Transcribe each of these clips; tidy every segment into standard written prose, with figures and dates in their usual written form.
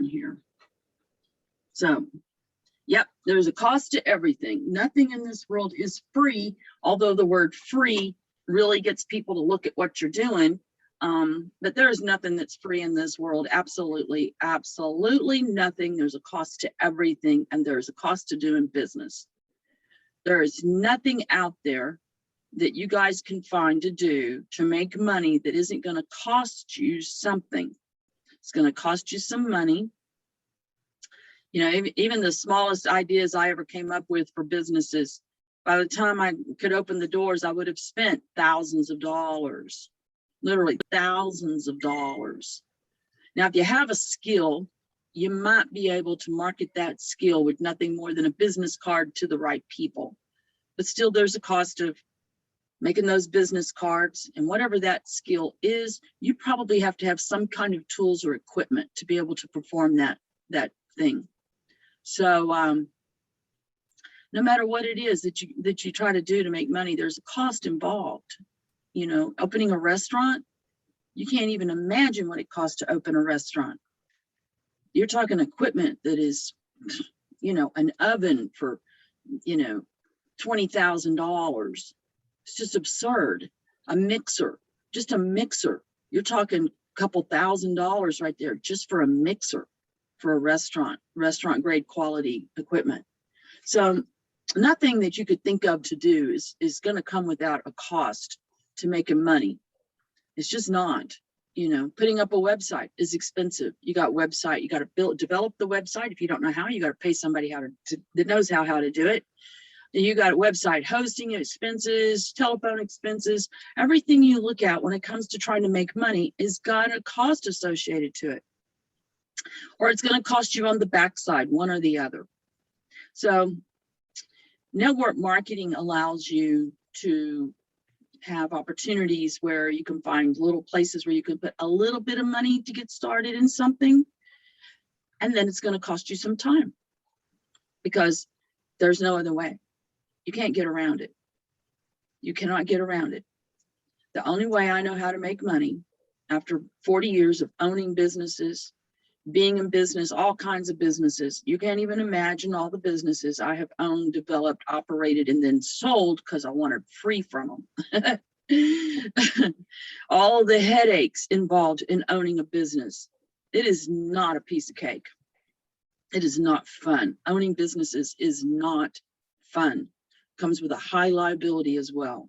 here. So, yep, there's a cost to everything. Nothing in this world is free, although the word free really gets people to look at what you're doing. But there is nothing that's free in this world. Absolutely, absolutely nothing. There's a cost to everything, and there's a cost to doing business. There is nothing out there that you guys can find to do to make money that isn't going to cost you something. It's going to cost you some money. You know, even the smallest ideas I ever came up with for businesses, by the time I could open the doors, I would have spent thousands of dollars, literally thousands of dollars. Now, if you have a skill, you might be able to market that skill with nothing more than a business card to the right people. But still, there's a cost of making those business cards, and whatever that skill is, you probably have to have some kind of tools or equipment to be able to perform that thing. So no matter what it is that you try to do to make money, there's a cost involved. You know, opening a restaurant, you can't even imagine what it costs to open a restaurant. You're talking equipment that is, you know, an oven for, you know, $20,000. It's just absurd. A mixer, just a mixer. You're talking a couple $1,000s right there just for a mixer for a restaurant grade quality equipment. So nothing that you could think of to do is going to come without a cost to making money. It's just not. You know, putting up a website is expensive. You got website, you got to develop the website. If you don't know how, you got to pay somebody that knows how to do it. You got website hosting expenses, telephone expenses. Everything you look at when it comes to trying to make money is got a cost associated to it, or it's going to cost you on the backside, one or the other. So network marketing allows you to have opportunities where you can find little places where you can put a little bit of money to get started in something, and then it's going to cost you some time because there's no other way. You can't get around it. You cannot get around it. The only way I know how to make money after 40 years of owning businesses, being in business, all kinds of businesses, you can't even imagine all the businesses I have owned, developed, operated, and then sold because I wanted free from them. All the headaches involved in owning a business. It is not a piece of cake. It is not fun. Owning businesses is not fun. Comes with a high liability as well.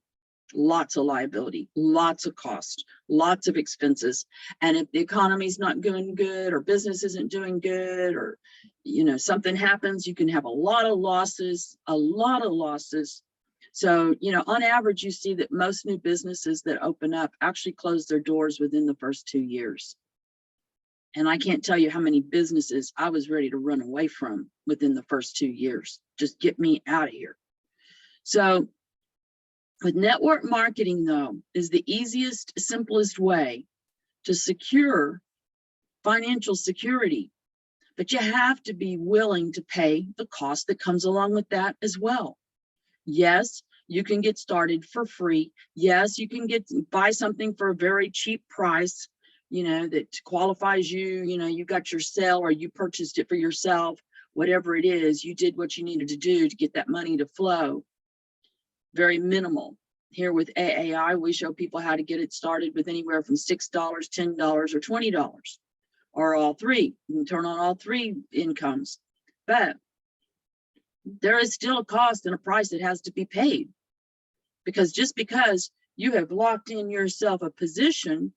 Lots of liability, lots of cost, lots of expenses. And if the economy's not going good, or business isn't doing good, or, you know, something happens, you can have a lot of losses, a lot of losses. So, you know, on average, you see that most new businesses that open up actually close their doors within the first 2 years. And I can't tell you how many businesses I was ready to run away from within the first 2 years. Just get me out of here. So with network marketing, though, is the easiest, simplest way to secure financial security. But you have to be willing to pay the cost that comes along with that as well. Yes, you can get started for free. Yes, you can buy something for a very cheap price, you know, that qualifies you. You know, you got your sale or you purchased it for yourself, whatever it is, you did what you needed to do to get that money to flow. Very minimal. Here with AAI, we show people how to get it started with anywhere from $6, $10, or $20, or all three. You can turn on all three incomes. But there is still a cost and a price that has to be paid. Because just because you have locked in yourself a position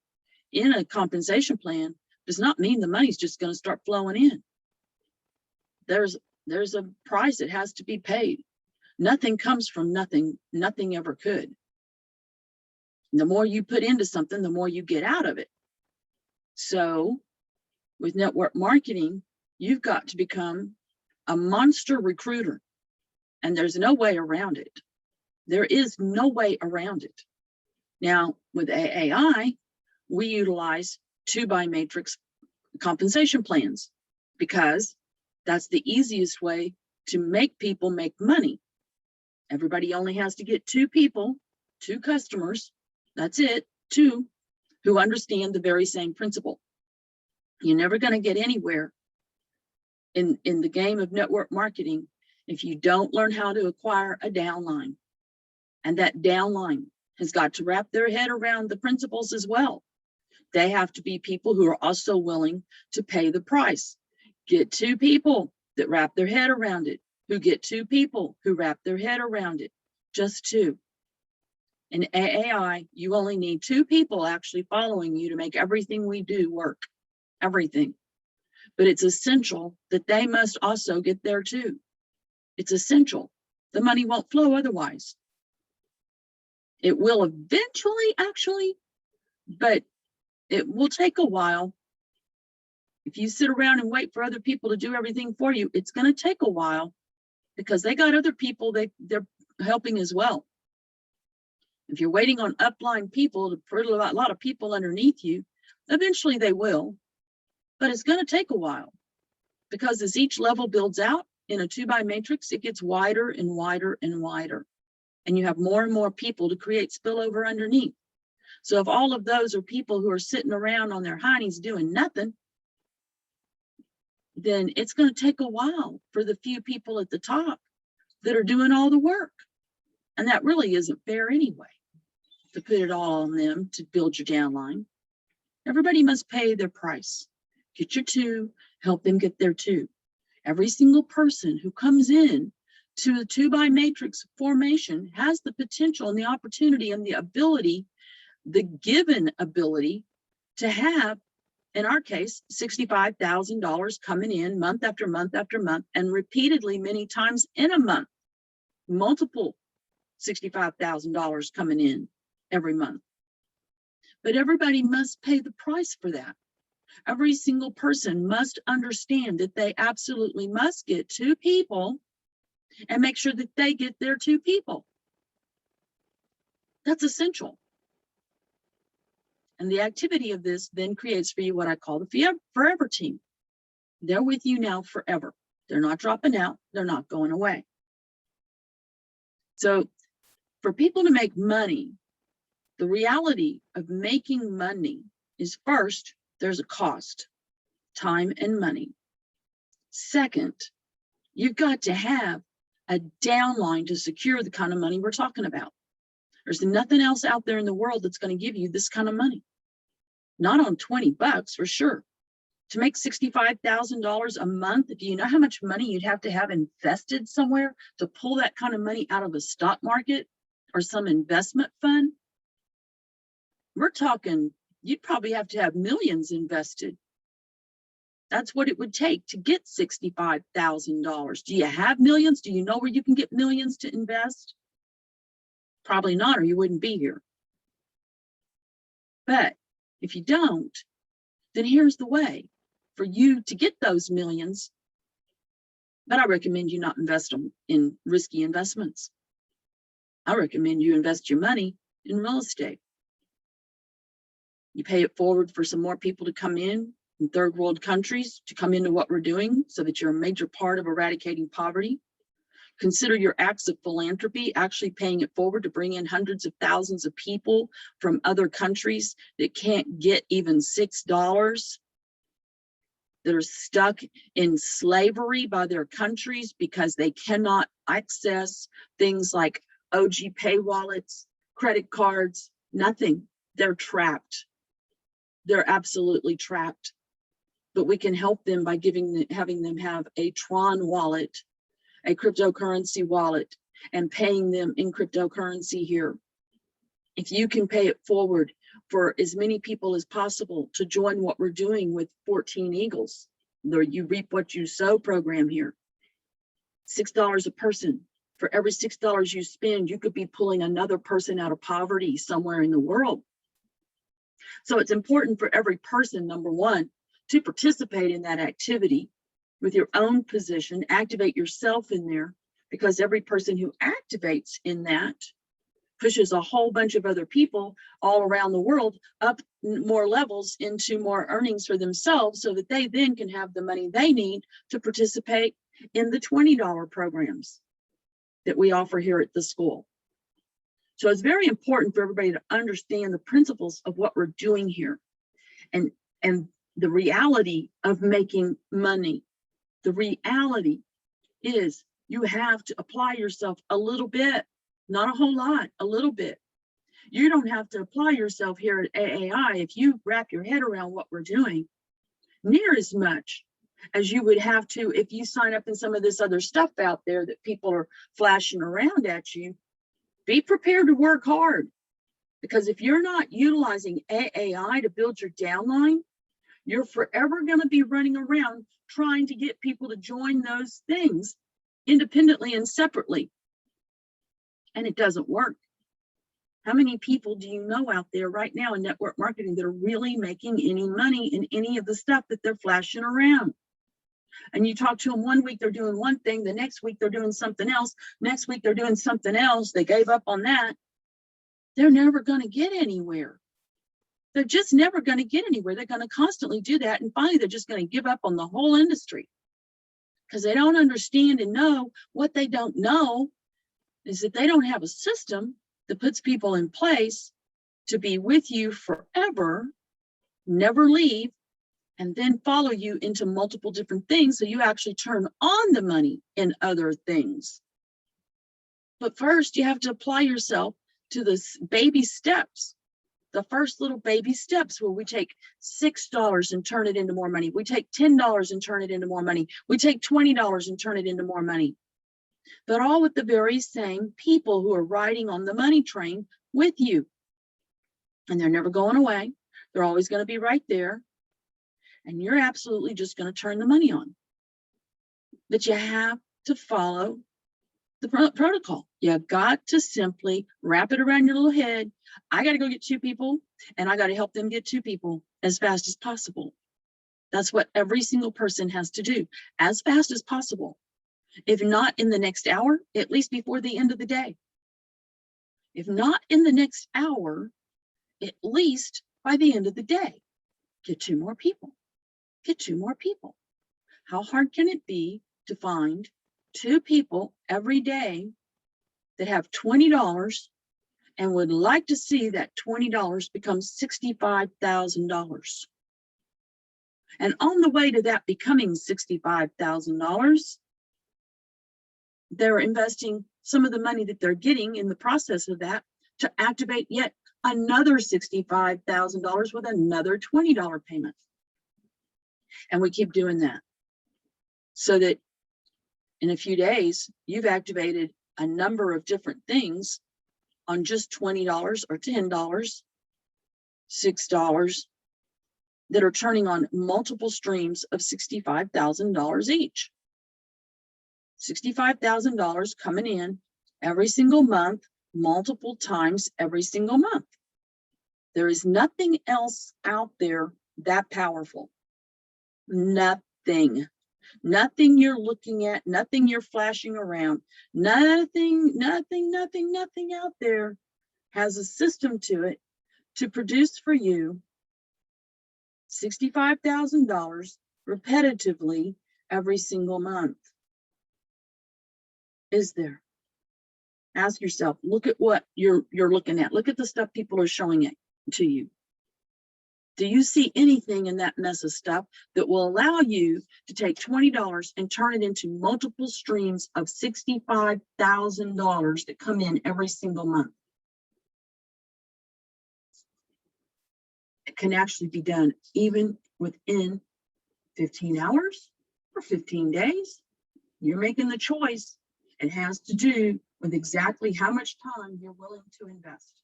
in a compensation plan does not mean the money's just going to start flowing in. There's a price that has to be paid. Nothing comes from nothing. Nothing ever could. The more you put into something, the more you get out of it. So with network marketing, you've got to become a monster recruiter. And there's no way around it. There is no way around it. Now, with AAI, we utilize 2x matrix compensation plans because that's the easiest way to make people make money. Everybody only has to get 2 people, 2 customers, that's it, 2, who understand the very same principle. You're never going to get anywhere in the game of network marketing, if you don't learn how to acquire a downline, and that downline has got to wrap their head around the principles as well. They have to be people who are also willing to pay the price. Get 2 people that wrap their head around it, who get 2 people who wrap their head around it, just 2. In AAI, you only need 2 people actually following you to make everything we do work, everything. But it's essential that they must also get there too. It's essential. The money won't flow otherwise. It will eventually, actually, but it will take a while. If you sit around and wait for other people to do everything for you, it's going to take a while because they got other people they're helping as well. If you're waiting on upline people to put a lot of people underneath you, eventually they will, but it's going to take a while because as each level builds out in a 2x matrix, it gets wider and wider and wider. And you have more and more people to create spillover underneath. So if all of those are people who are sitting around on their heinies doing nothing, then it's going to take a while for the few people at the top that are doing all the work. And that really isn't fair anyway, to put it all on them to build your downline. Everybody must pay their price. Get your 2, help them get their 2. Every single person who comes in to the 2x matrix formation has the potential and the opportunity and the ability, the given ability to have, in our case, $65,000 coming in month after month after month, and repeatedly many times in a month, multiple $65,000 coming in every month. But everybody must pay the price for that. Every single person must understand that they absolutely must get 2 people and make sure that they get their 2 people. That's essential. And the activity of this then creates for you what I call the forever team. They're with you now forever. They're not dropping out. They're not going away. So for people to make money, the reality of making money is, first, there's a cost, time and money. Second, you've got to have a downline to secure the kind of money we're talking about. There's nothing else out there in the world that's going to give you this kind of money. Not on $20 for sure. To make $65,000 a month, do you know how much money you'd have to have invested somewhere to pull that kind of money out of a stock market or some investment fund? We're talking, you'd probably have to have millions invested. That's what it would take to get $65,000. Do you have millions? Do you know where you can get millions to invest? Probably not, or you wouldn't be here. But if you don't, then here's the way for you to get those millions. But I recommend you not invest them in risky investments. I recommend you invest your money in real estate. You pay it forward for some more people to come in third world countries to come into what we're doing so that you're a major part of eradicating poverty. Consider your acts of philanthropy actually paying it forward to bring in hundreds of thousands of people from other countries that can't get even $6, that are stuck in slavery by their countries because they cannot access things like OG Pay wallets, credit cards, nothing. They're trapped. They're absolutely trapped. But we can help them by having them have a Tron wallet, a cryptocurrency wallet, and paying them in cryptocurrency here. If you can pay it forward for as many people as possible to join what we're doing with 14 Eagles, the You Reap What You Sow program here, $6 a person. For every $6 you spend, you could be pulling another person out of poverty somewhere in the world. So it's important for every person, number one, to participate in that activity with your own position, activate yourself in there, because every person who activates in that pushes a whole bunch of other people all around the world up more levels into more earnings for themselves so that they then can have the money they need to participate in the $20 programs that we offer here at the school. So it's very important for everybody to understand the principles of what we're doing here and the reality of making money. The reality is you have to apply yourself a little bit, not a whole lot, a little bit. You don't have to apply yourself here at AAI if you wrap your head around what we're doing near as much as you would have to if you sign up in some of this other stuff out there that people are flashing around at you. Be prepared to work hard, because if you're not utilizing AAI to build your downline, you're forever going to be running around trying to get people to join those things independently and separately. And it doesn't work. How many people do you know out there right now in network marketing that are really making any money in any of the stuff that they're flashing around? And you talk to them one week, they're doing one thing. The next week, they're doing something else. Next week, they're doing something else. They gave up on that. They're never going to get anywhere. They're just never going to get anywhere. They're going to constantly do that. And finally, they're just going to give up on the whole industry because they don't understand and know. What they don't know is that they don't have a system that puts people in place to be with you forever, never leave, and then follow you into multiple different things so you actually turn on the money in other things. But first, you have to apply yourself to the baby steps, the first little baby steps where we take $6 and turn it into more money. We take $10 and turn it into more money. We take $20 and turn it into more money. But all with the very same people who are riding on the money train with you. And they're never going away. They're always going to be right there. And you're absolutely just going to turn the money on. But you have to follow the protocol. You've got to simply wrap it around your little head. I got to go get 2 people, and I got to help them get 2 people as fast as possible. That's what every single person has to do, as fast as possible. If not in the next hour, at least before the end of the day. If not in the next hour, at least by the end of the day. Get 2 more people. Get 2 more people. How hard can it be to find 2 people every day that have $20 and would like to see that $20 become $65,000? And on the way to that becoming $65,000, they're investing some of the money that they're getting in the process of that to activate yet another $65,000 with another $20 payment. And we keep doing that so that in a few days, you've activated a number of different things on just $20 or $10, $6 that are turning on multiple streams of $65,000 each. $65,000 coming in every single month, multiple times every single month. There is nothing else out there that powerful. Nothing. Nothing you're looking at, nothing you're flashing around, nothing out there has a system to it to produce for you $65,000 repetitively every single month. Is there? Ask yourself, look at what you're looking at. Look at the stuff people are showing it to you. Do you see anything in that mess of stuff that will allow you to take $20 and turn it into multiple streams of $65,000 that come in every single month? It can actually be done even within 15 hours or 15 days. You're making the choice. It has to do with exactly how much time you're willing to invest.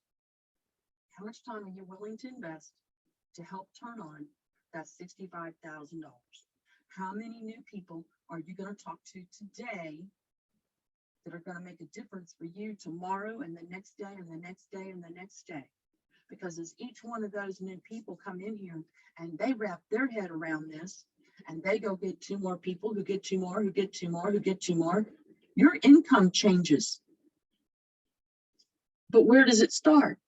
How much time are you willing to invest to help turn on that $65,000? How many new people are you going to talk to today that are going to make a difference for you tomorrow and the next day and the next day and the next day? Because as each one of those new people come in here and they wrap their head around this and they go get 2 more people who get 2 more, who get 2 more, who get 2 more, your income changes. But where does it start?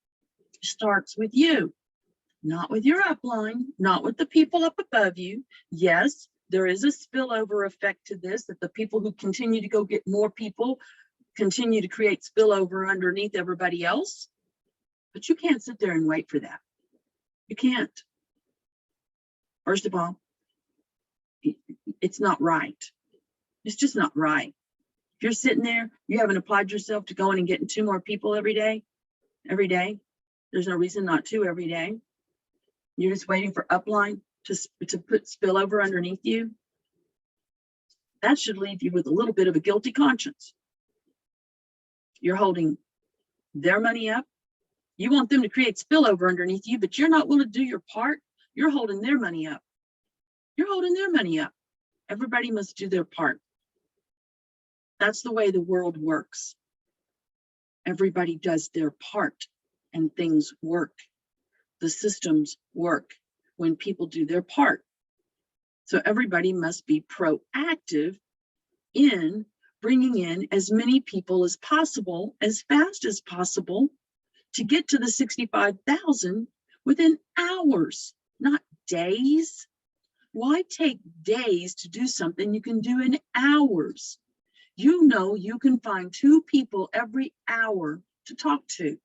It starts with you. Not with your upline, not with the people up above you. Yes, there is a spillover effect to this, that the people who continue to go get more people continue to create spillover underneath everybody else. But you can't sit there and wait for that. You can't. First of all, it's not right. It's just not right. If you're sitting there, you haven't applied yourself to going and getting 2 more people every day. There's no reason not to every day. You're just waiting for upline to put spillover underneath you. That should leave you with a little bit of a guilty conscience. You're holding their money up. You want them to create spillover underneath you, but you're not willing to do your part. You're holding their money up. You're holding their money up. Everybody must do their part. That's the way the world works. Everybody does their part and things work. The systems work when people do their part. So everybody must be proactive in bringing in as many people as possible, as fast as possible, to get to the 65,000 within hours, not days. Why take days to do something you can do in hours? You know you can find 2 people every hour to talk to.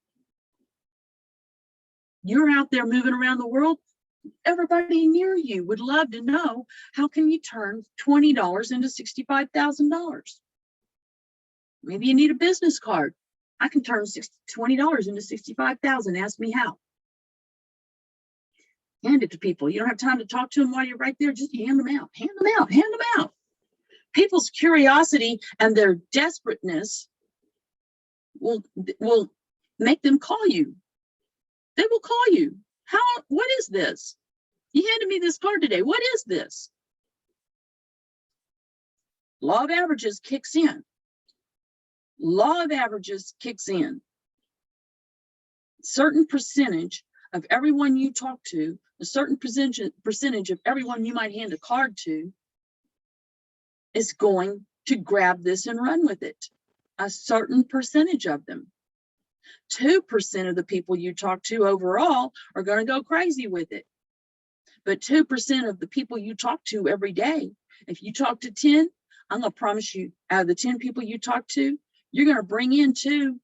You're out there moving around the world. Everybody near you would love to know, how can you turn $20 into $65,000? Maybe you need a business card. I can turn $20 into $65,000. Ask me how. Hand it to people. You don't have time to talk to them while you're right there. Just hand them out. Hand them out. Hand them out. People's curiosity and their desperateness will make them call you. They will call you. What is this? You handed me this card today. What is this? Law of averages kicks in. Law of averages kicks in. Certain percentage of everyone you talk to, a certain percentage of everyone you might hand a card to, is going to grab this and run with it. A certain percentage of them. 2% of the people you talk to overall are going to go crazy with it. But 2% of the people you talk to every day, if you talk to 10, I'm going to promise you, out of the 10 people you talk to, you're going to bring in 2.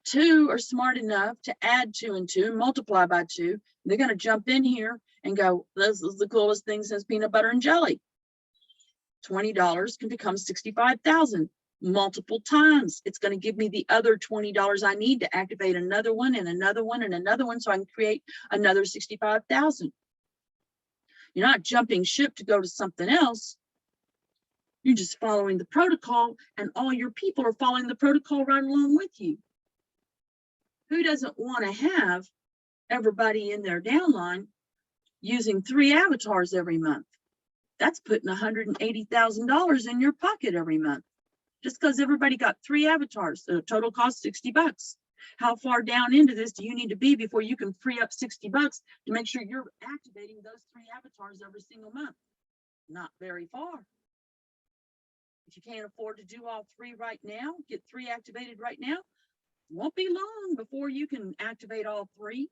2 are smart enough to add 2 and 2, multiply by 2. They're going to jump in here and go, this is the coolest thing since peanut butter and jelly. $20 can become $65,000 multiple times. It's going to give me the other $20 I need to activate another one and another one and another one, so I can create another $65,000. You're not jumping ship to go to something else. You're just following the protocol, and all your people are following the protocol right along with you. Who doesn't want to have everybody in their downline using 3 avatars every month? That's putting $180,000 in your pocket every month. Just because everybody got 3 avatars, the total cost $60. How far down into this do you need to be before you can free up $60 to make sure you're activating those 3 avatars every single month? Not very far. If you can't afford to do all 3 right now, get 3 activated right now, it won't be long before you can activate all 3.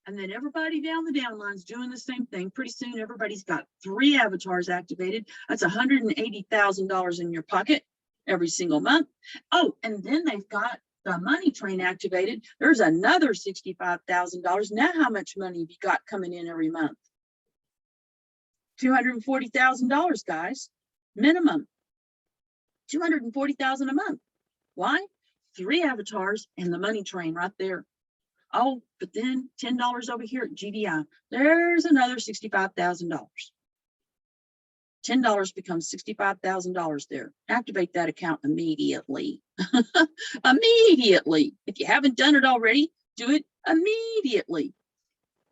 And then everybody down the downline's doing the same thing. Pretty soon, everybody's got 3 avatars activated. That's $180,000 in your pocket every single month. Oh, and then they've got the money train activated. There's another $65,000. Now, how much money have you got coming in every month? $240,000, guys, minimum. $240,000 a month. Why? 3 avatars and the money train right there. Oh, but then $10 over here at GDI. There's another $65,000. $10 becomes $65,000 there. Activate that account immediately. Immediately. If you haven't done it already, do it immediately.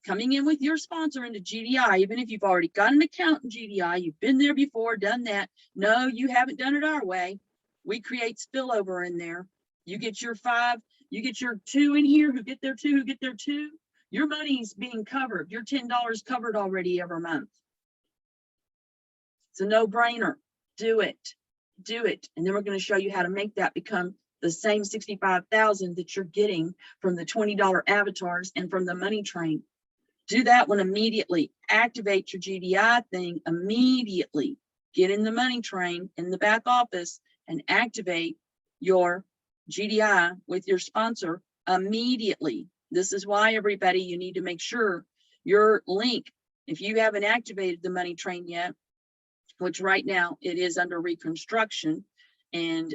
Coming in with your sponsor into GDI, even if you've already got an account in GDI, you've been there before, done that. No, you haven't done it our way. We create spillover in there. You get your 5, you get your 2 in here, who get their 2, who get their 2. Your money's being covered. Your $10 covered already every month. It's a no-brainer. Do it. Do it. And then we're going to show you how to make that become the same 65,000 that you're getting from the $20 avatars and from the money train. Do that one immediately. Activate your GDI thing immediately. Get in the money train in the back office and activate your GDI with your sponsor immediately. This is why, everybody, you need to make sure your link, if you haven't activated the money train yet, which right now it is under reconstruction, and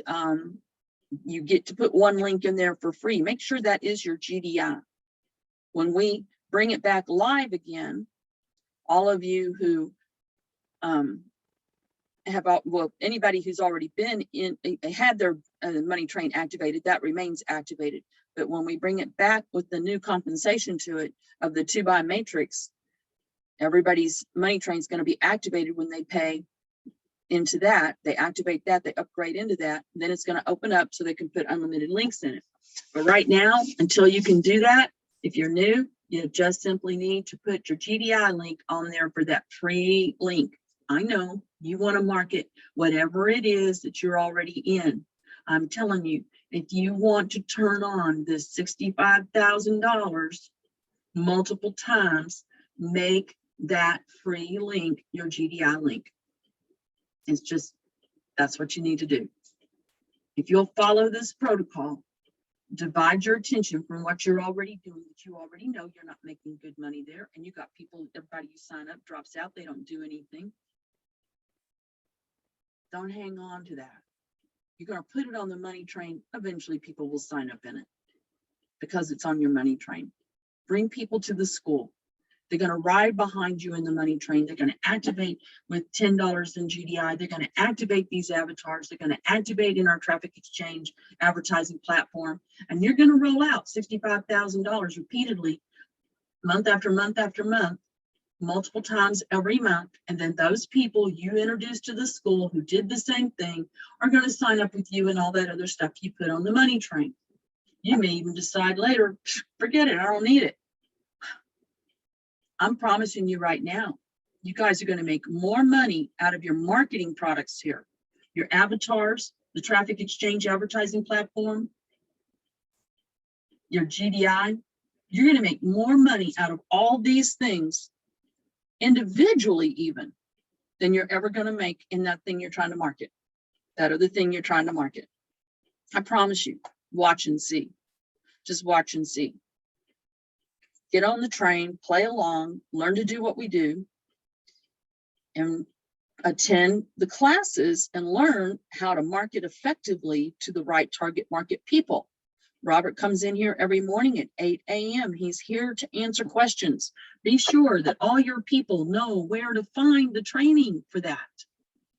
you get to put one link in there for free. Make sure that is your GDI. When we bring it back live again, all of you who well, anybody who's already been in, had their money train activated, that remains activated. But when we bring it back with the new compensation to it of the 2x matrix, everybody's money train is going to be activated when they pay into that. They activate that, they upgrade into that, then it's going to open up so they can put unlimited links in it. But right now, until you can do that, if you're new, you just simply need to put your GDI link on there for that free link. I know you want to market whatever it is that you're already in. I'm telling you, if you want to turn on this $65,000 multiple times, make that free link your GDI link. It's just, that's what you need to do. If you'll follow this protocol, divide your attention from what you're already doing, that you already know you're not making good money there, and you got people, everybody you sign up drops out, they don't do anything. Don't hang on to that. You're going to put it on the money train. Eventually people will sign up in it because it's on your money train. Bring people to the school. They're going to ride behind you in the money train. They're going to activate with $10 in GDI. They're going to activate these avatars. They're going to activate in our traffic exchange advertising platform. And you're going to roll out $65,000 repeatedly, month after month after month, multiple times every month. And then those people you introduced to the school who did the same thing are going to sign up with you and all that other stuff you put on the money train. You may even decide later, forget it, I don't need it. I'm promising you right now, you guys are going to make more money out of your marketing products here. Your avatars, the traffic exchange advertising platform, your GDI, you're going to make more money out of all these things individually even than you're ever going to make in that thing you're trying to market, that other thing you're trying to market. I promise you, watch and see. Just watch and see. Get on the train, play along, learn to do what we do, and attend the classes and learn how to market effectively to the right target market people. Robert comes in here every morning at 8 a.m. He's here to answer questions. Be sure that all your people know where to find the training for that.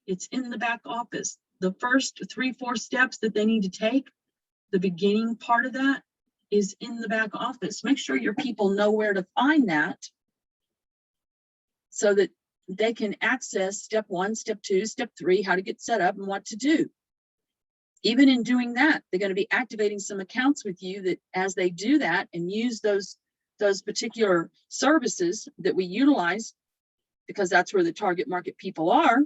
It's in the back office. The first 3-4 steps that they need to take, the beginning part of that is in the back office. Make sure your people know where to find that so that they can access step 1, step 2, step 3, how to get set up and what to do. Even in doing that, they're going to be activating some accounts with you that as they do that and use those particular services that we utilize, because that's where the target market people are,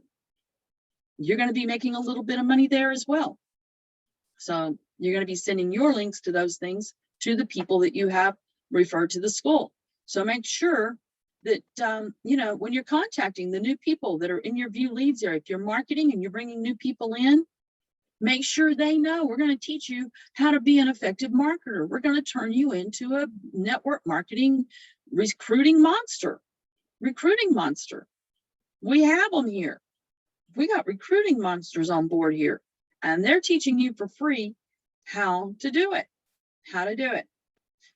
you're going to be making a little bit of money there as well. So you're going to be sending your links to those things to the people that you have referred to the school. So make sure that, you know, when you're contacting the new people that are in your view leads area, if you're marketing and you're bringing new people in, make sure they know we're going to teach you how to be an effective marketer. We're going to turn you into a network marketing recruiting monster. We have them here. We got recruiting monsters on board here, and they're teaching you for free how to do it.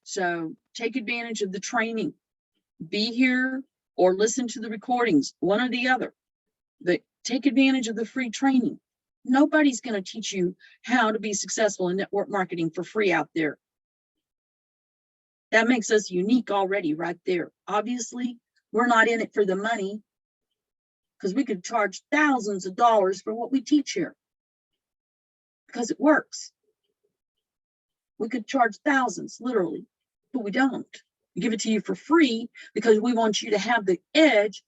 So take advantage of the training. Be here or listen to the recordings, one or the other. But take advantage of the free training. Nobody's going to teach you how to be successful in network marketing for free out there. That makes us unique already right there. Obviously, we're not in it for the money, because we could charge thousands of dollars for what we teach here because it works. We could charge thousands, literally, but we don't. We give it to you for free because we want you to have the edge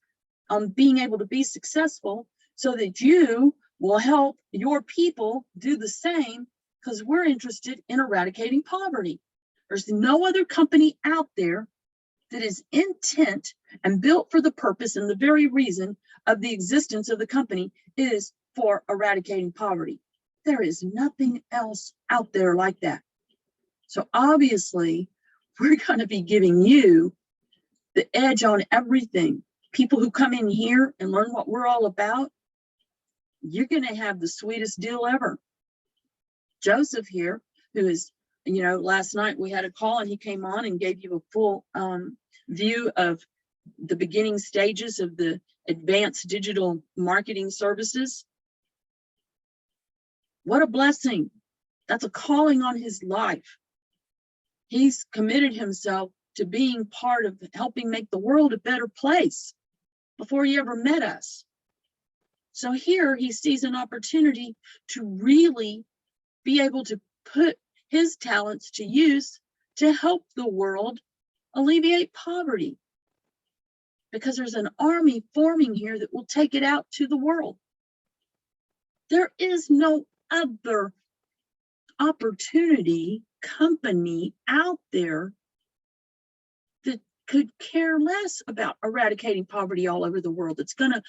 on being able to be successful so that you will help your people do the same, because we're interested in eradicating poverty. There's no other company out there that is intent and built for the purpose and the very reason of the existence of the company is for eradicating poverty. There is nothing else out there like that. So obviously, we're going to be giving you the edge on everything. People who come in here and learn what we're all about, you're going to have the sweetest deal ever. Joseph here, who is, last night we had a call and he came on and gave you a full view of the beginning stages of the advanced digital marketing services. What a blessing. That's a calling on his life. He's committed himself to being part of helping make the world a better place before he ever met us. So here he sees an opportunity to really be able to put his talents to use to help the world alleviate poverty. Because there's an army forming here that will take it out to the world. There is no other opportunity company out there that could care less about eradicating poverty all over the world. It's going to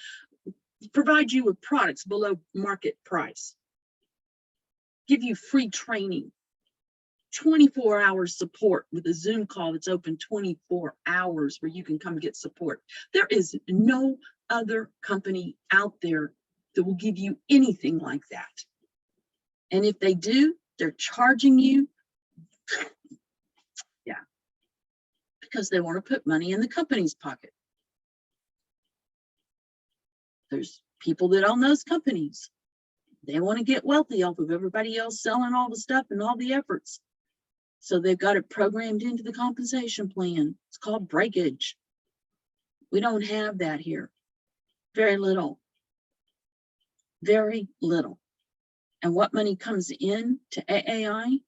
provide you with products below market price, give you free training, 24-hour support with a Zoom call that's open 24 hours where you can come get support. There is no other company out there that will give you anything like that. And if they do, they're charging you, because they want to put money in the company's pocket. There's people that own those companies. They want to get wealthy off of everybody else selling all the stuff and all the efforts. So they've got it programmed into the compensation plan. It's called breakage. We don't have that here. Very little. Very little. And what money comes in to AAI?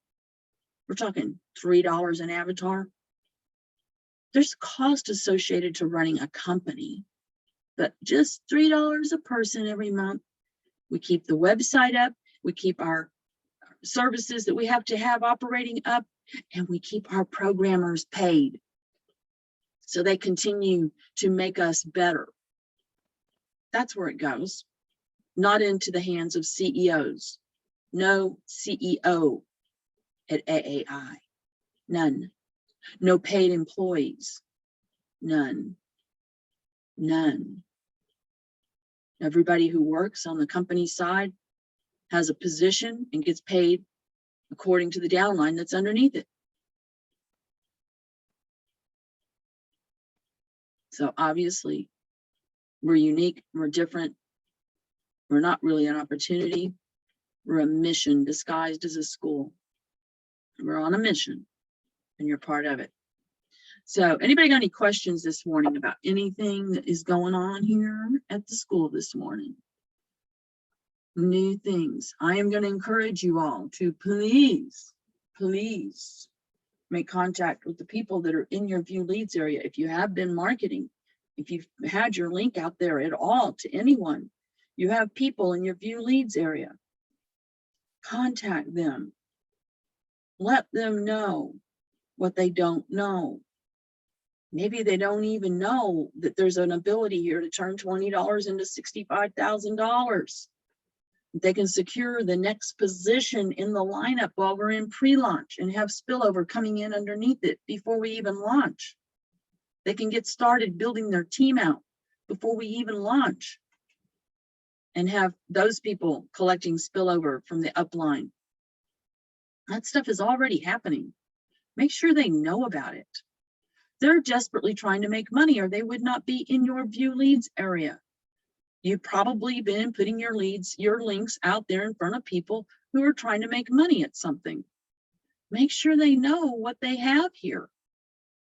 We're talking $3 an avatar. There's cost associated to running a company, but just $3 a person every month. We keep the website up. We keep our services that we have to have operating up, and we keep our programmers paid so they continue to make us better. That's where it goes, not into the hands of CEOs. No CEO at AAI, none. No paid employees, none. Everybody who works on the company side has a position and gets paid according to the downline that's underneath it. So obviously, we're unique, we're different. We're not really an opportunity. We're a mission disguised as a school. We're on a mission, and you're part of it. So anybody got any questions this morning about anything that is going on here at the school this morning? New things. I am going to encourage you all to please make contact with the people that are in your View Leads area. If you have been marketing, if you've had your link out there at all to anyone, you have people in your View Leads area, contact them. Let them know what they don't know. Maybe they don't even know that there's an ability here to turn $20 into $65,000. They can secure the next position in the lineup while we're in pre-launch and have spillover coming in underneath it before we even launch. They can get started building their team out before we even launch and have those people collecting spillover from the upline. That stuff is already happening. Make sure they know about it. They're desperately trying to make money, or they would not be in your View Leads area. You've probably been putting your leads, your links out there in front of people who are trying to make money at something. Make sure they know what they have here.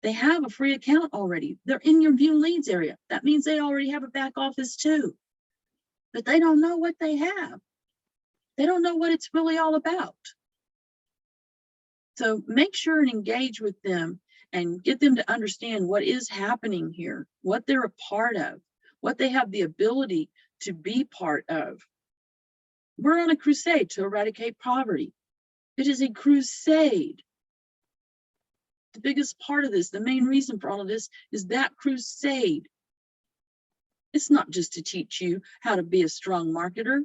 They have a free account already. They're in your View Leads area. That means they already have a back office too. But they don't know what they have. They don't know what it's really all about. So make sure and engage with them and get them to understand what is happening here, what they're a part of, what they have the ability to be part of. We're on a crusade to eradicate poverty. It is a crusade. The biggest part of this, the main reason for all of this, is that crusade. It's not just to teach you how to be a strong marketer.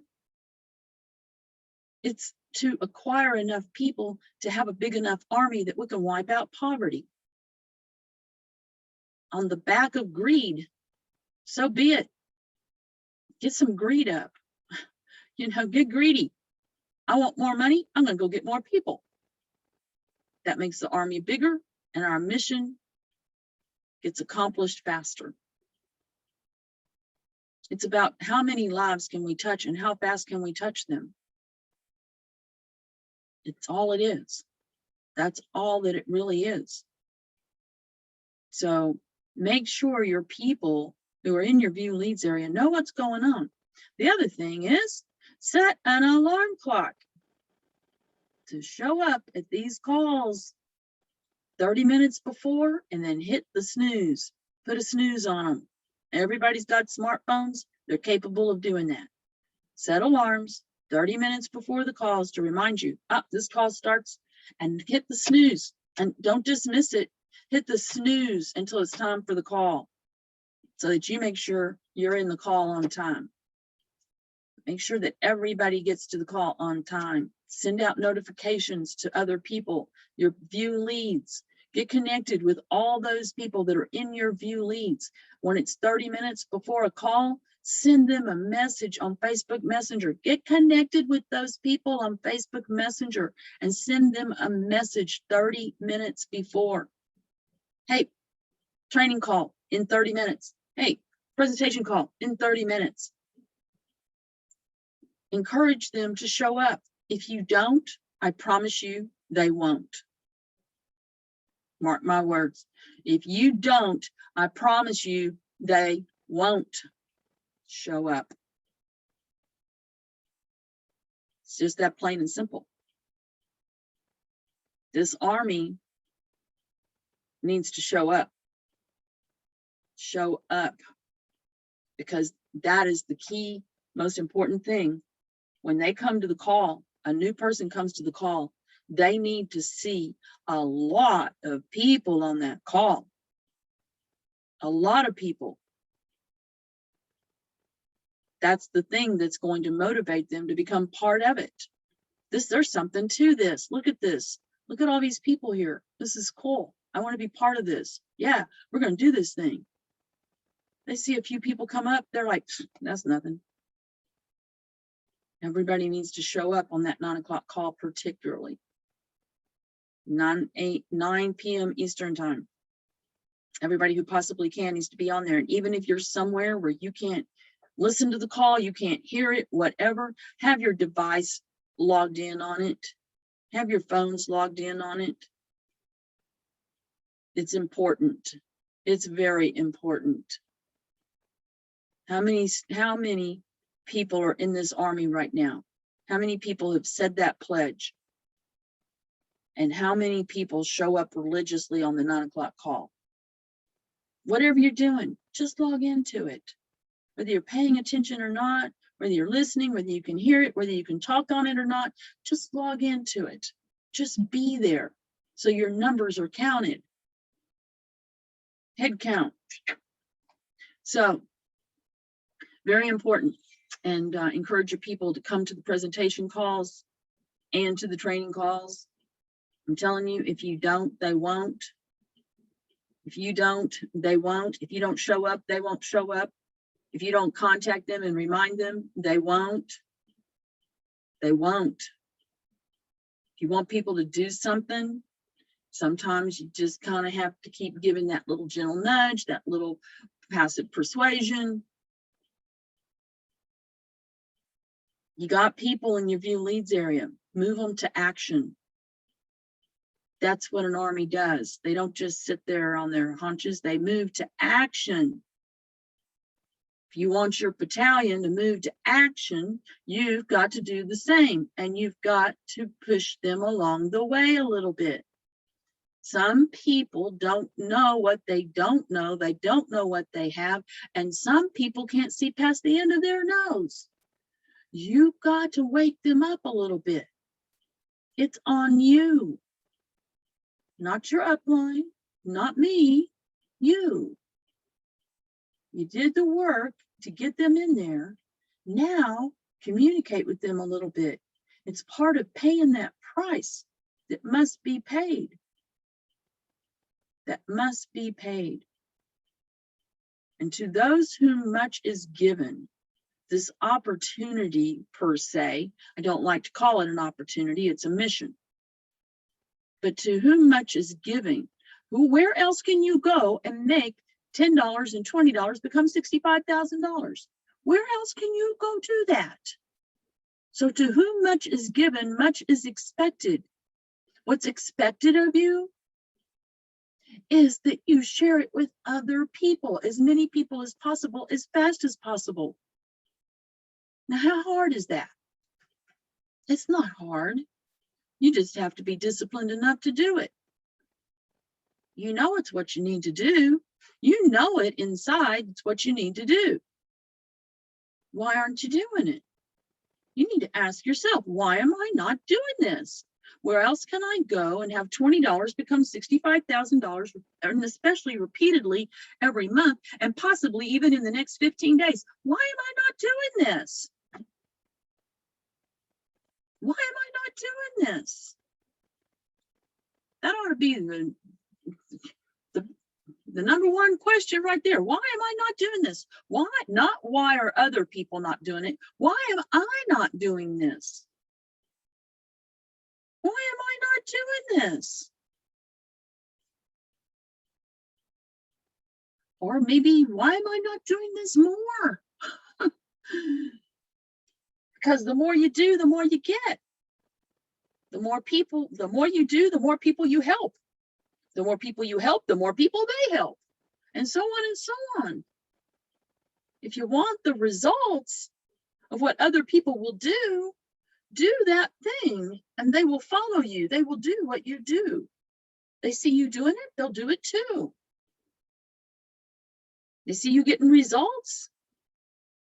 It's to acquire enough people to have a big enough army that we can wipe out poverty. On the back of greed, so be it. Get some greed up. Get greedy. I want more money. I'm going to go get more people. That makes the army bigger and our mission gets accomplished faster. It's about how many lives can we touch and how fast can we touch them. It's all it is. That's all that it really is. So make sure your people who are in your view leads area know what's going on. The other thing is set an alarm clock to show up at these calls 30 minutes before and then hit the snooze. Put a snooze on them. Everybody's got smartphones. They're capable of doing that. Set alarms 30 minutes before the calls to remind you, this call starts, and hit the snooze. And don't dismiss it. Hit the snooze until it's time for the call so that you make sure you're in the call on time. Make sure that everybody gets to the call on time. Send out notifications to other people, your view leads. Get connected with all those people that are in your view leads. When it's 30 minutes before a call, send them a message on Facebook Messenger. Get connected with those people on Facebook Messenger and send them a message 30 minutes before. Hey, training call in 30 minutes. Hey, presentation call in 30 minutes. Encourage them to show up. If you don't, I promise you, they won't. Mark my words. If you don't, I promise you, they won't show up. It's just that plain and simple. This army needs to show up. Show up. Because that is the key, most important thing. When they come to the call, a new person comes to the call, they need to see a lot of people on that call. A lot of people. That's the thing that's going to motivate them to become part of it. There's something to this. Look at this. Look at all these people here. This is cool. I want to be part of this. Yeah, we're going to do this thing. They see a few people come up. They're like, that's nothing. Everybody needs to show up on that 9 o'clock call, particularly 9 p.m. Eastern time. Everybody who possibly can needs to be on there. And even if you're somewhere where you can't listen to the call, you can't hear it, whatever, have your device logged in on it. Have your phones logged in on it. It's important. It's very important. How many people are in this army right now? How many people have said that pledge? And how many people show up religiously on the 9 o'clock call? Whatever you're doing, just log into it. Whether you're paying attention or not, whether you're listening, whether you can hear it, whether you can talk on it or not, just log into it. Just be there so your numbers are counted. Head count. So, very important. And encourage your people to come to the presentation calls and to the training calls. I'm telling you, if you don't, they won't. If you don't, they won't. If you don't show up, they won't show up. If you don't contact them and remind them, they won't. They won't. If you want people to do something, sometimes you just kind of have to keep giving that little gentle nudge, that little passive persuasion. You got people in your view leads area, move them to action. That's what an army does. They don't just sit there on their haunches, they move to action. If you want your battalion to move to action, you've got to do the same, and you've got to push them along the way a little bit. Some people don't know what they don't know. They don't know what they have, and some people can't see past the end of their nose. You've got to wake them up a little bit. It's on you. Not your upline, not me, you. You did the work to get them in there. Now communicate with them a little bit. It's part of paying that price that must be paid. That must be paid. And to those whom much is given, this opportunity per se. I don't like to call it an opportunity, it's a mission. But to whom much is giving, where else can you go and make $10 and $20 become $65,000? Where else can you go do that? So to whom much is given, much is expected. What's expected of you is that you share it with other people, as many people as possible, as fast as possible. Now, how hard is that? It's not hard. You just have to be disciplined enough to do it. You know it's what you need to do. You know it inside, it's what you need to do. Why aren't you doing it? You need to ask yourself, why am I not doing this? Where else can I go and have $20 become $65,000, and especially repeatedly every month, and possibly even in the next 15 days? Why am I not doing this? Why am I not doing this? That ought to be the number one question right there. Why am I not doing this? Why? Not why are other people not doing it? Why am I not doing this? Why am I not doing this? Or maybe, why am I not doing this more? Because the more you do, the more you get. The more people, the more you do, the more people you help. The more people you help, the more people they help. And so on and so on. If you want the results of what other people will do that thing, and they will follow you. They will do what you do. They see you doing it, they'll do it too. They see you getting results,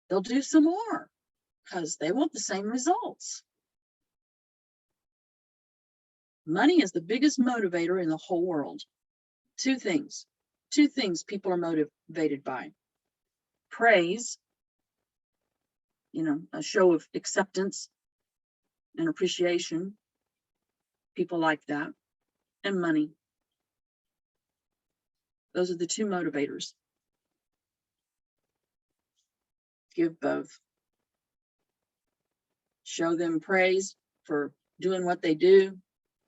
they'll do some more because they want the same results. Money is the biggest motivator in the whole world. Two things people are motivated by. Praise, a show of acceptance and appreciation. People like that. And money. Those are the two motivators. Give both. Show them praise for doing what they do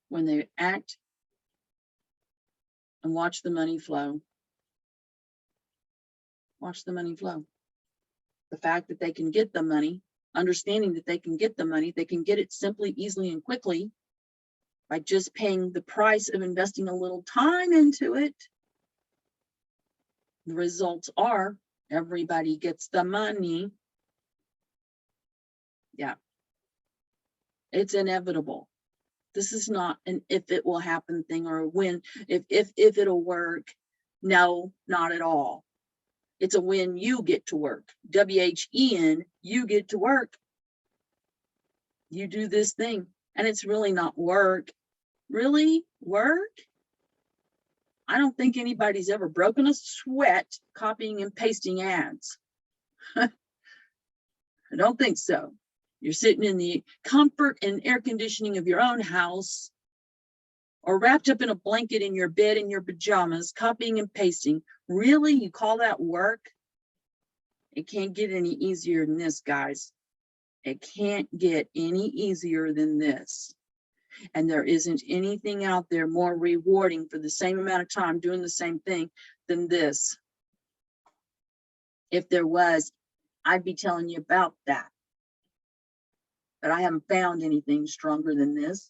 when they act, and watch the money flow. Watch the money flow. The fact that they can get the money, understanding that they can get the money, they can get it simply, easily, and quickly by just paying the price of investing a little time into it. The results are everybody gets the money. Yeah. It's inevitable. This is not an if it will happen thing or a when, if it'll work. No, not at all. It's a when you get to work. WHEN, you get to work. You do this thing, and it's really not work. Really? Work? I don't think anybody's ever broken a sweat copying and pasting ads. I don't think so. You're sitting in the comfort and air conditioning of your own house, or wrapped up in a blanket in your bed in your pajamas, copying and pasting. Really? You call that work? It can't get any easier than this, guys. It can't get any easier than this. And there isn't anything out there more rewarding for the same amount of time doing the same thing than this. If there was, I'd be telling you about that. But I haven't found anything stronger than this.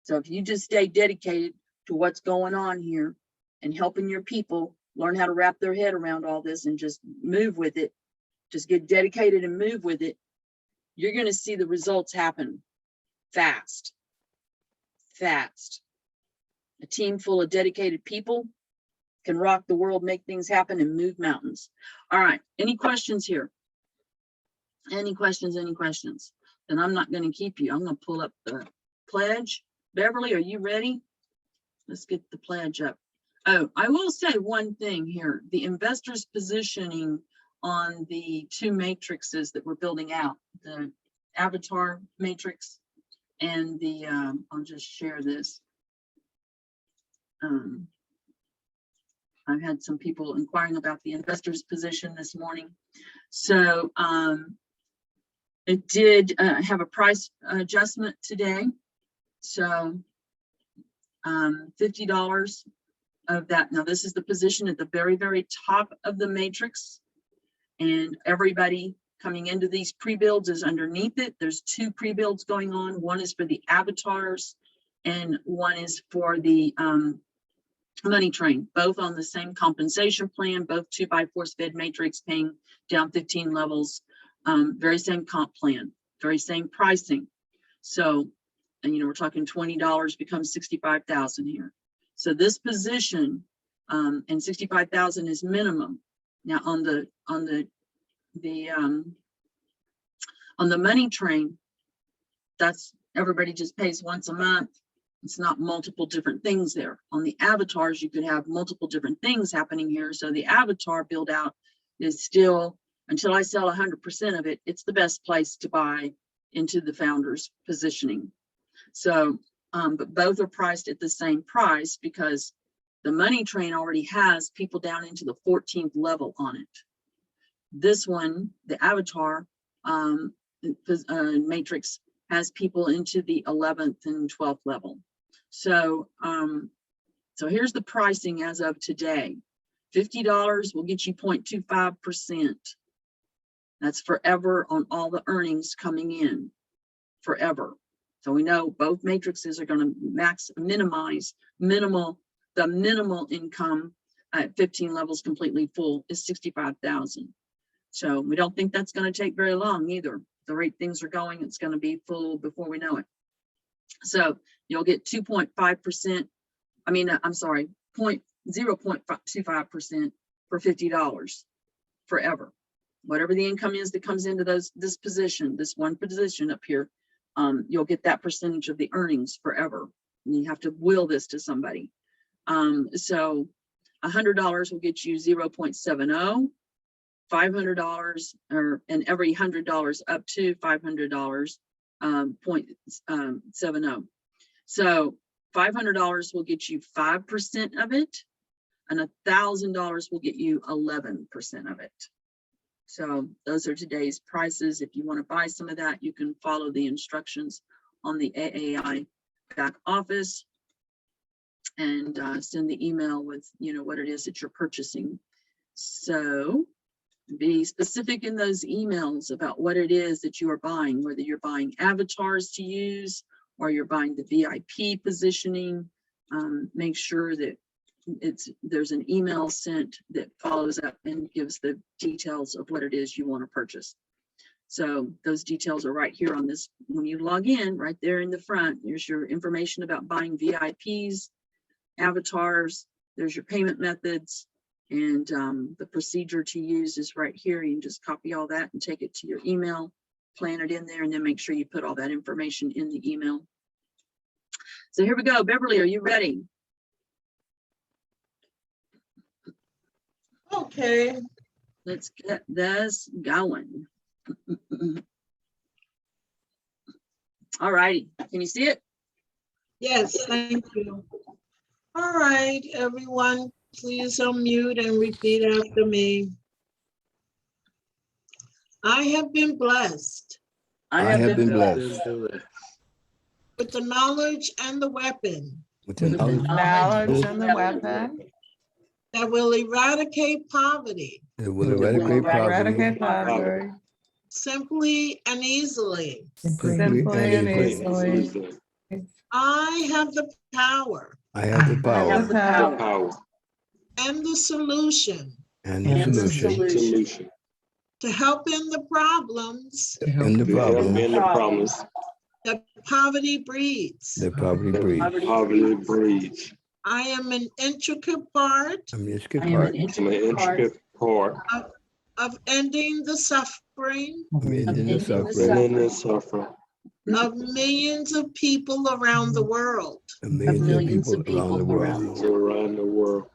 So if you just stay dedicated to what's going on here and helping your people learn how to wrap their head around all this and just move with it, just get dedicated and move with it, you're going to see the results happen fast. Fast. A team full of dedicated people can rock the world, make things happen, and move mountains. All right. Any questions here? Any questions? Any questions? Then I'm not going to keep you. I'm going to pull up the pledge. Beverly, are you ready? Let's get the pledge up. Oh, I will say one thing here. The investors' positioning on the two matrices that we're building out, the avatar matrix and the, I'll just share this. I've had some people inquiring about the investors' position this morning. So it did have a price adjustment today. So $50 of that. Now this is the position at the very, very top of the matrix, and everybody coming into these pre-builds is underneath it. There's 2 pre-builds going on. One is for the avatars and one is for the money train, both on the same compensation plan, both 2x force fed matrix, paying down 15 levels, very same comp plan, very same pricing. So, and we're talking $20 becomes 65,000 here. So this position, and 65,000 is minimum. Now on the money train, that's everybody just pays once a month. It's not multiple different things there. On the avatars, you could have multiple different things happening here. So the avatar build out is still, until I sell 100% of it, it's the best place to buy into the founder's positioning. So, but both are priced at the same price because the money train already has people down into the 14th level on it. This one, the avatar matrix, has people into the 11th and 12th level. So, so here's the pricing as of today. $50 will get you 0.25%. That's forever on all the earnings coming in, forever. So we know both matrices are going to minimize the minimal income at 15 levels completely full is 65,000. So we don't think that's going to take very long either. The rate things are going, it's going to be full before we know it. So you'll get 2.5%. I mean, I'm sorry, 0.25% for $50 forever. Whatever the income is that comes into this position, this one position up here, you'll get that percentage of the earnings forever. And you have to will this to somebody. So $100 will get you 0.70, $500 and every $100 up to $500, 0.70. So $500 will get you 5% of it, and $1,000 will get you 11% of it. So those are today's prices. If you want to buy some of that, you can follow the instructions on the AAI back office and send the email with, what it is that you're purchasing. So be specific in those emails about what it is that you are buying, whether you're buying avatars to use or you're buying the VIP positioning. Make sure that there's an email sent that follows up and gives the details of what it is you want to purchase. So those details are right here on this. When you log in, right there in the front, there's your information about buying VIPs, avatars, there's your payment methods, and the procedure to use is right here. You can just copy all that and take it to your email, plan it in there, and then make sure you put all that information in the email. So here we go. Beverly, are you ready? Okay. Let's get this going. All righty. Can you see it? Yes, thank you. All right, everyone, please unmute and repeat after me. I have been blessed I have been blessed with the knowledge and the weapon with the knowledge Knowledge and the weapon that will eradicate poverty that will eradicate eradicate poverty poverty simply and easily. simply and easily. I have the power I have the I have power the power and the solution and the solution to help in the problems and the problems that poverty breeds. that poverty breeds. I am an intricate part I'm an intricate part of ending the suffering of ending the suffering of millions of people around the world. of millions of people around the world.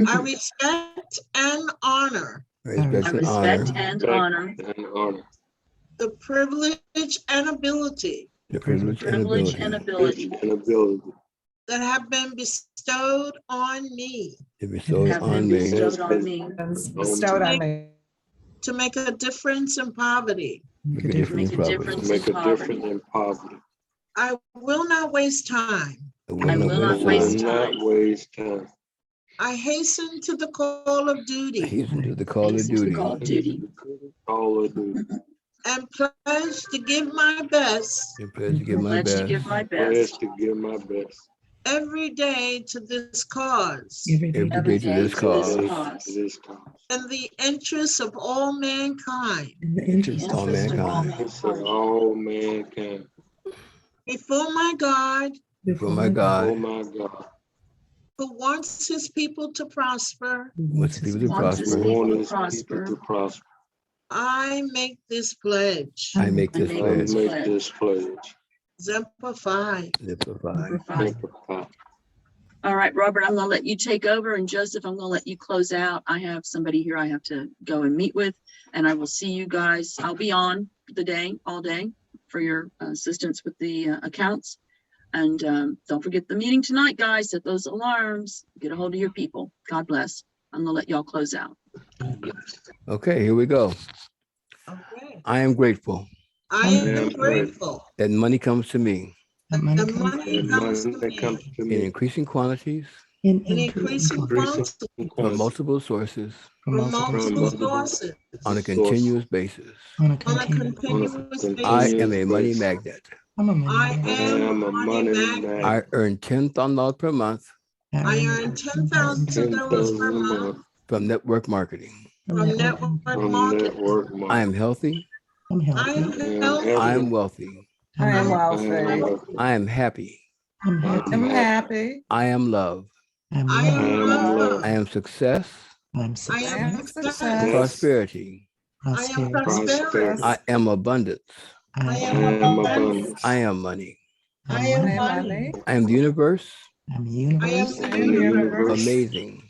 I respect and honor I I respect respect and and honor the privilege and ability the privilege and privilege and ability ability that have been bestowed on me that bestowed have been on me bestowed on me bestowed on me to make a difference in poverty. Make a Make difference a in difference poverty. Make in a poverty. difference in poverty. I will not waste time. I I will will not not I waste waste will time. not waste time. I hasten to the call of duty Hasten to the call of Hasten to the duty. call of duty. All of duty. and pledge to give my best And pledge to give my Pledge to give best my Pledge best to give my best. every day to this cause every every day to day this to this cause. cause. This cause. in the interests of all mankind. In the interest All of all mankind. It's of mankind. all mankind. Before my God, For my Oh God, my God. who wants his people to prosper, wants the people to Wants his prosper. people Want to his prosper. people to prosper. I make this pledge. I make this I I make pledge. make this pledge. Exemplify. Exemplify. Provide. All right, Robert, I'm gonna let you take over, and Joseph, I'm gonna let you close out. I have somebody here I have to go and meet with, and I will see you guys. I'll be on the day, all day, for your assistance with the accounts. And don't forget the meeting tonight, guys. Set those alarms. Get a hold of your people. God bless. I'm gonna let y'all close out. Okay, here we go. Okay. I am grateful I am grateful that money comes to me that money And comes to money comes me to in me. increasing quantities in increasing quantities from Quantity. multiple sources from multiple multiple sources on a sources. continuous basis. on a continuous I basis. am a money basis. magnet. I I am am a a money money magnet. I magnet. earn $10,000 per month I earn $10,000 $10,000 per a month month from network marketing. from network from marketing. network I marketing. am healthy. I am I am healthy. I am healthy. wealthy. I I am am I am wealthy. wealthy. I am happy. I'm happy. happy. I am love. I I am am loved. loved. I am success, I I am am success. prosperity. I am prosperity. I am abundance. I I am am abundance. abundance. I am money. I am money. I am the universe. I am I the am the universe. Amazing.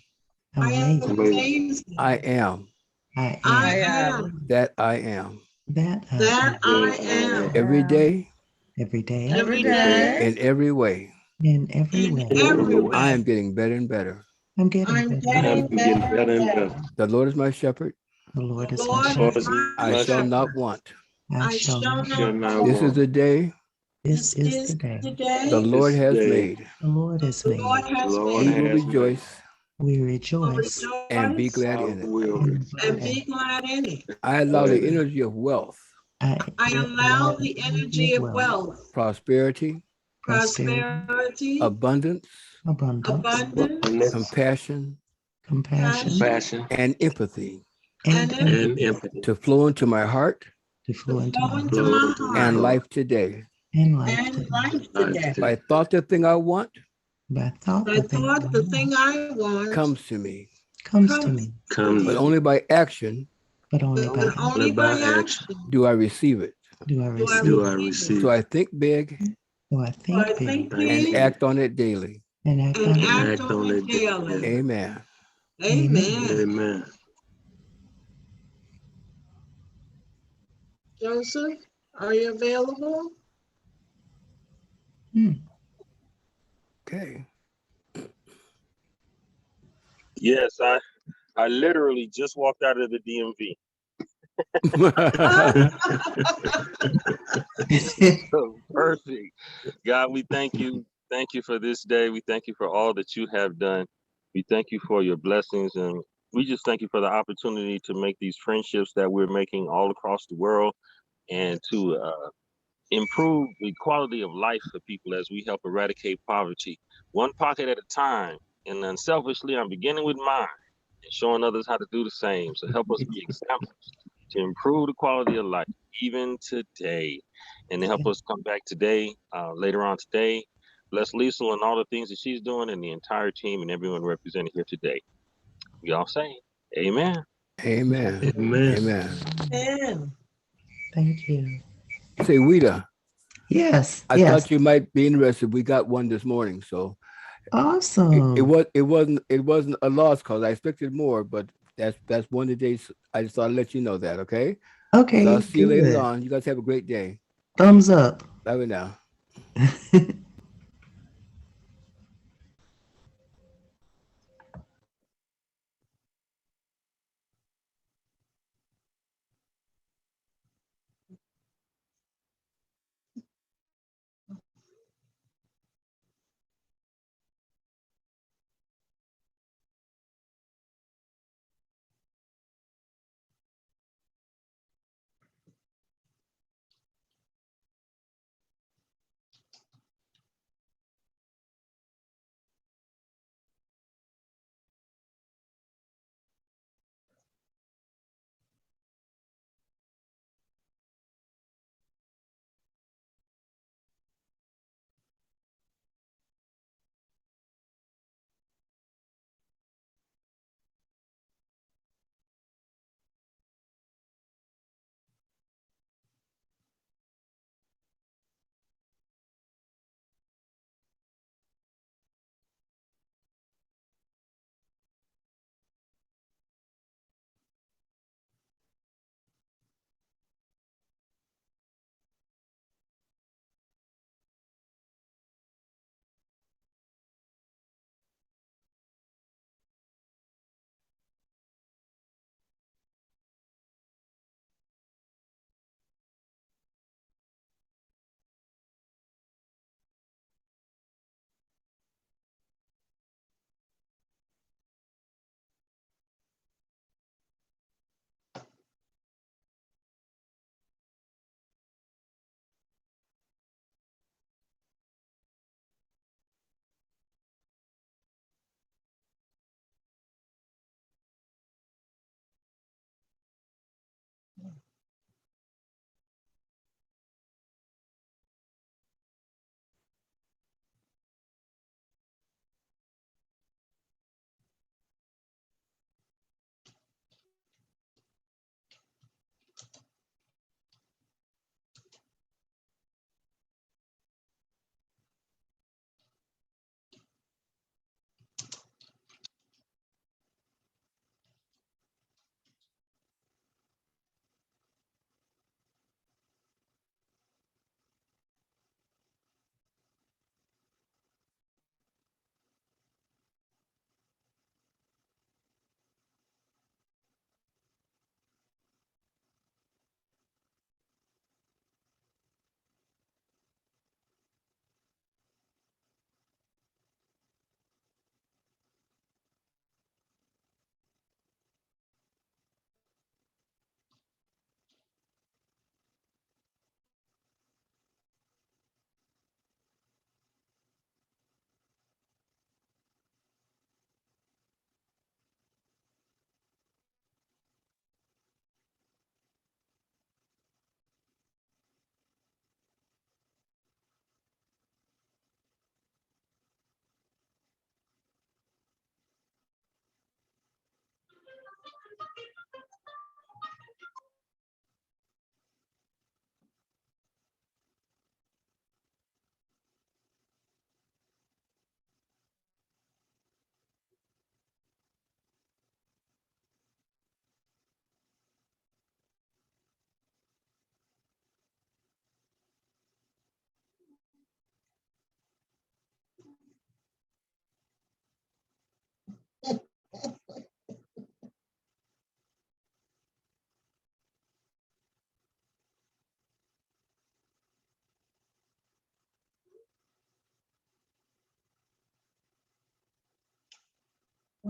I am Amazing. amazing. I am I am that I am. that I That I am. am. Every day, Every day, Every day. in every way, in every In way. every way. I am getting better and better. I'm getting I'm better. getting better and better. The Lord is my shepherd. The Lord is my Lord shepherd. is I my shall shepherd. not want. I shall not Shall not This is want. the day This is the day the Lord This has day made. the Lord has made. the Lord We will has made. rejoice We rejoice and be I glad in it. will. and be glad in it. I allow the energy of wealth, I allow the energy of wealth, prosperity, prosperity, abundance, abundance, compassion, Compassion and empathy and and empathy to flow into my heart to flow into my heart flow into my and heart. life today. and life today. Life If I thought the thing I want But I thought the thing I want comes to me, comes to me, comes but only by action but only by only by action do I receive it. do I receive. do I receive. So I think big So I think big and act on it daily. and act on it. Act on it daily. Amen. Amen. Amen. Joseph, are you available? Okay. Yes, I literally just walked out of the DMV. So perfect. God, we thank you. Thank you for this day. We thank you for all that you have done. We thank you for your blessings. And we just thank you for the opportunity to make these friendships that we're making all across the world and to improve the quality of life for people as we help eradicate poverty, one pocket at a time. And unselfishly, I'm beginning with mine and showing others how to do the same. So help us be examples to improve the quality of life, even today. And to help us come back today, later on today. Bless Lisa and all the things that she's doing and the entire team and everyone represented here today. We all say, amen. Amen. Amen. Amen. Amen. Thank you. Say, Wita, Yes. I thought you might be interested. We got one this morning, so Awesome. it wasn't a loss cause. I expected more, but that's one of the days. I just thought I'd let you know that. Okay. Okay. So I'll see you later good. on. You guys have a great day. Thumbs up. Bye now.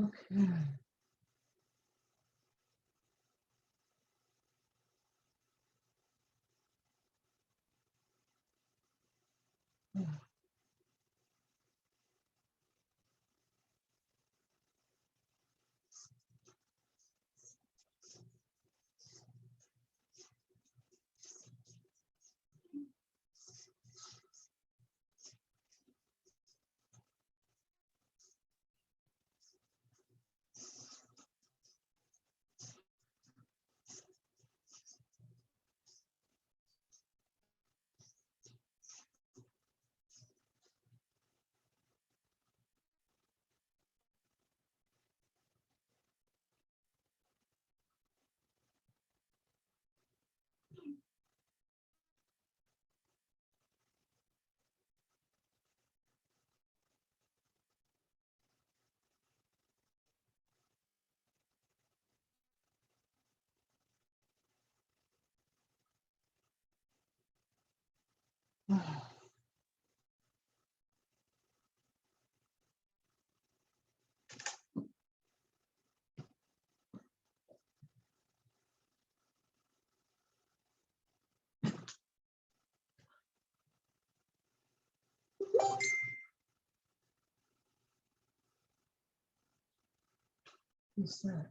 Okay. Who's that?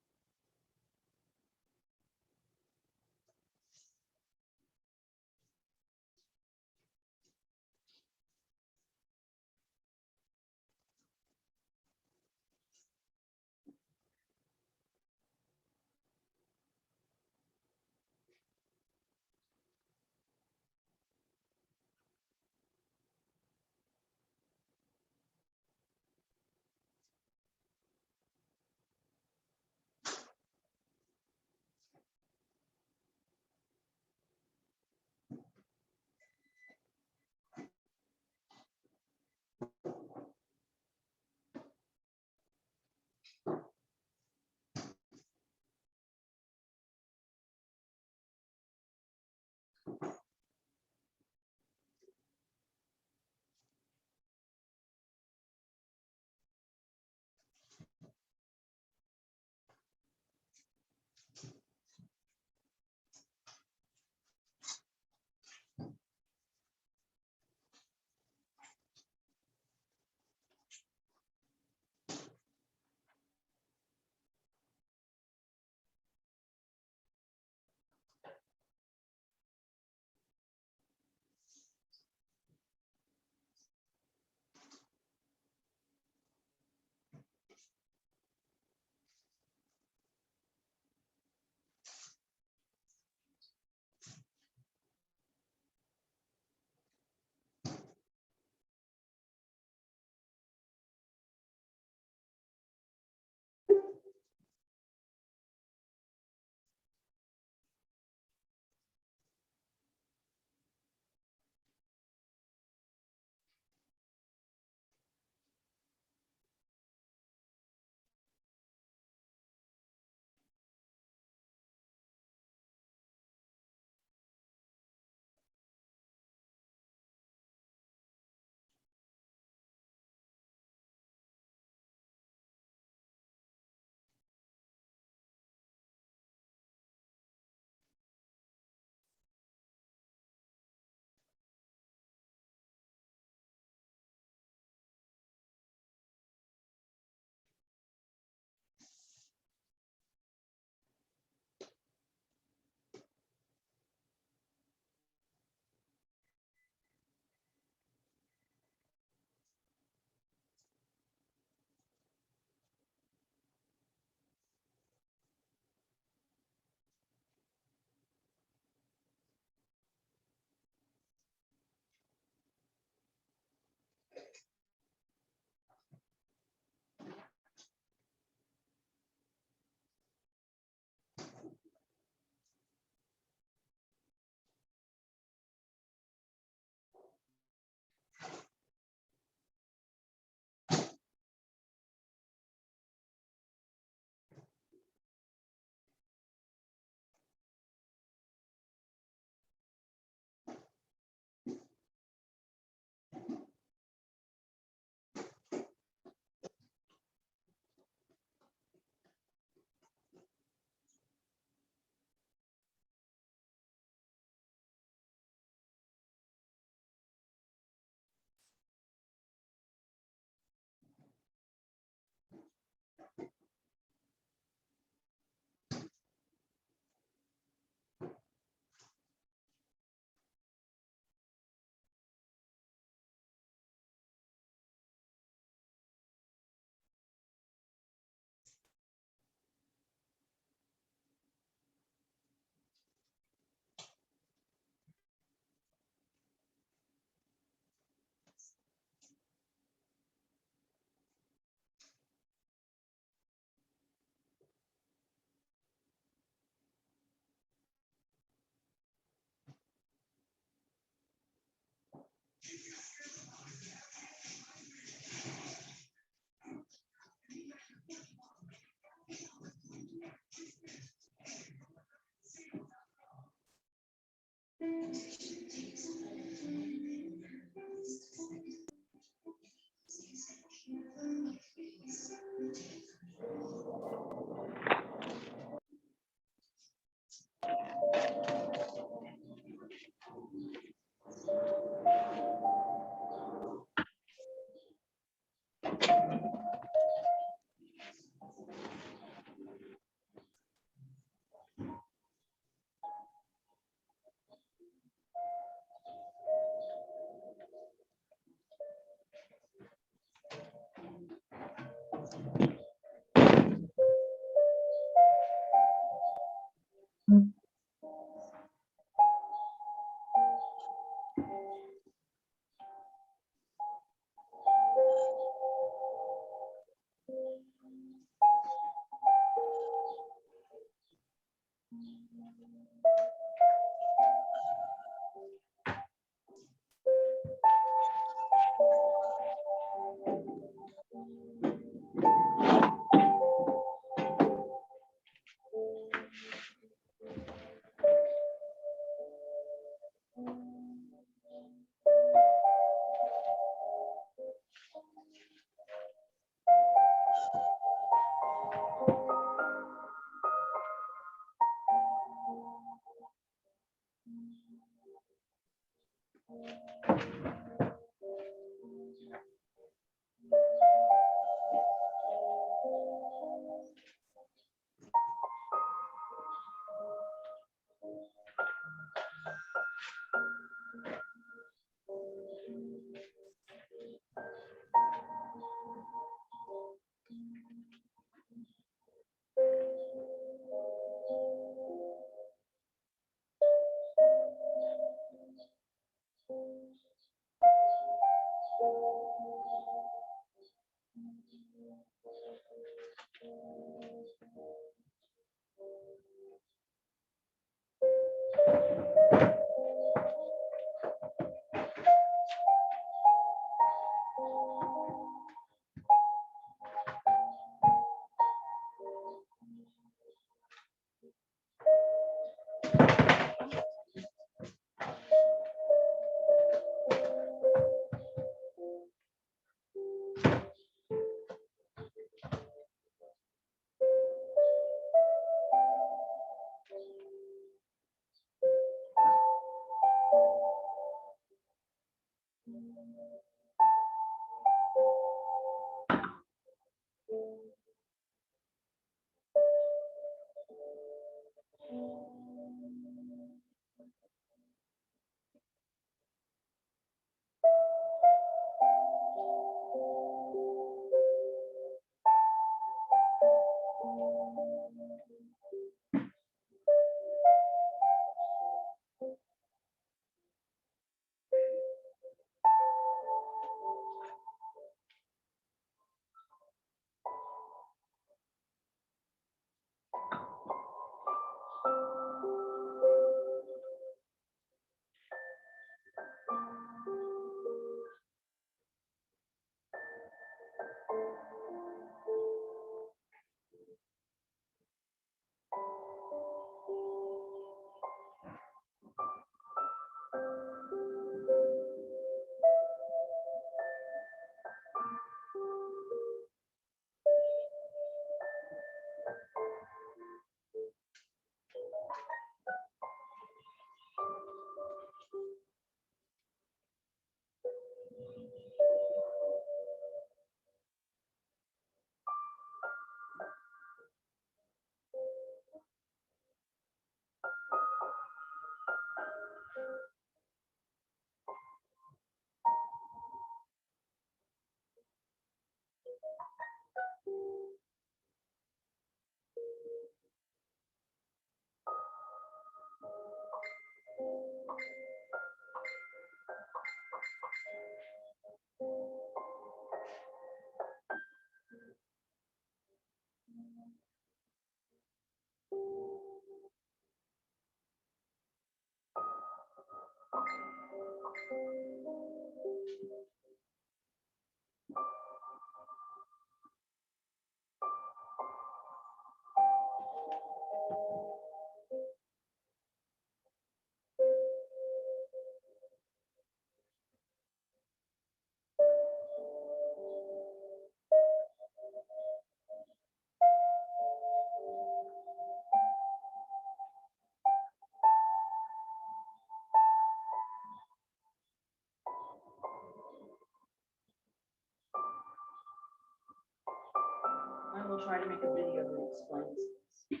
I'll try to make a video that explains this.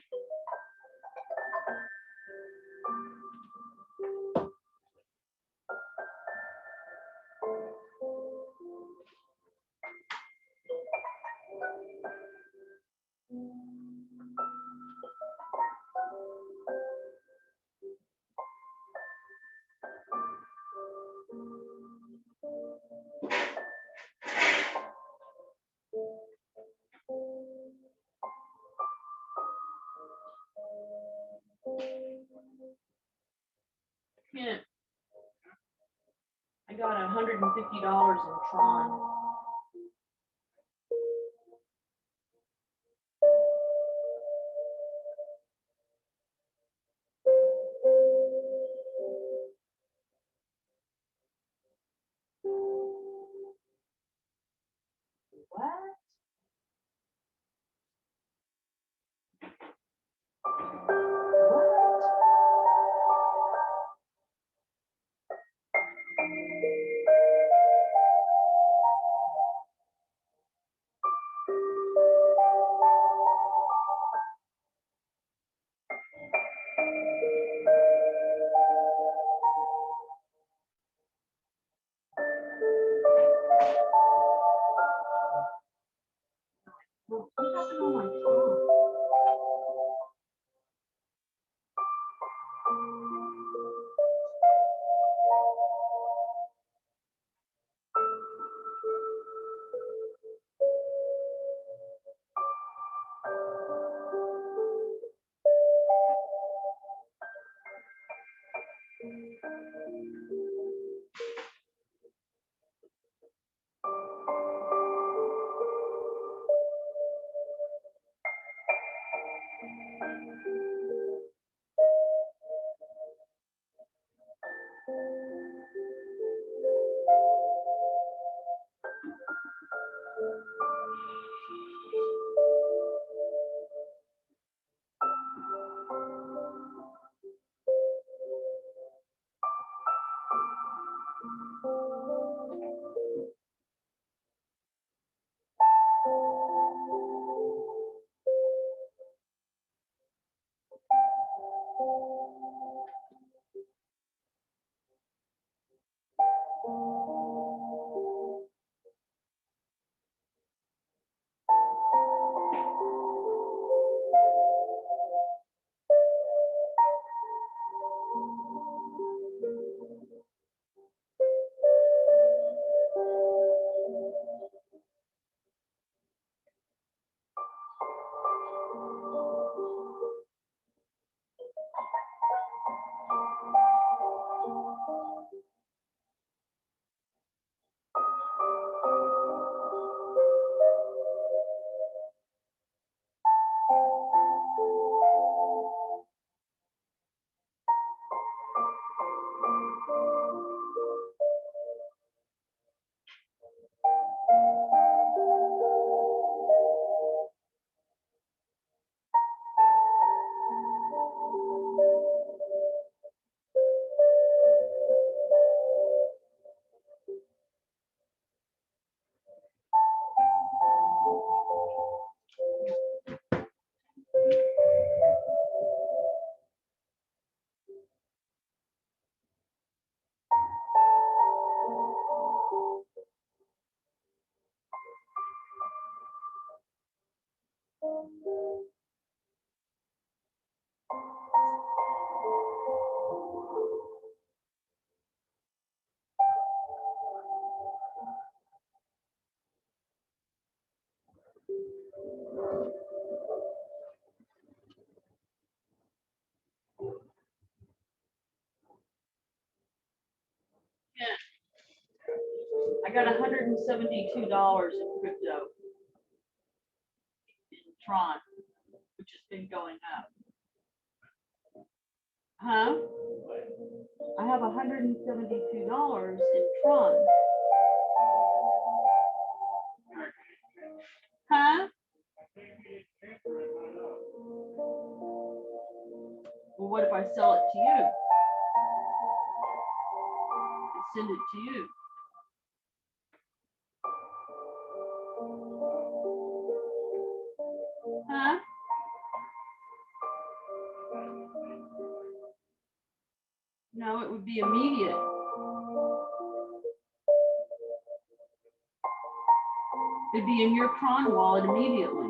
Kent, I got $150 in Tron. What? What? Well, what happened on my phone? I got $172 in crypto in Tron, which has been going up. Huh? I have $172 in Tron. Huh? Well, what if I sell it to you? And send it to you. be immediate. It'd be in your cron wallet immediately.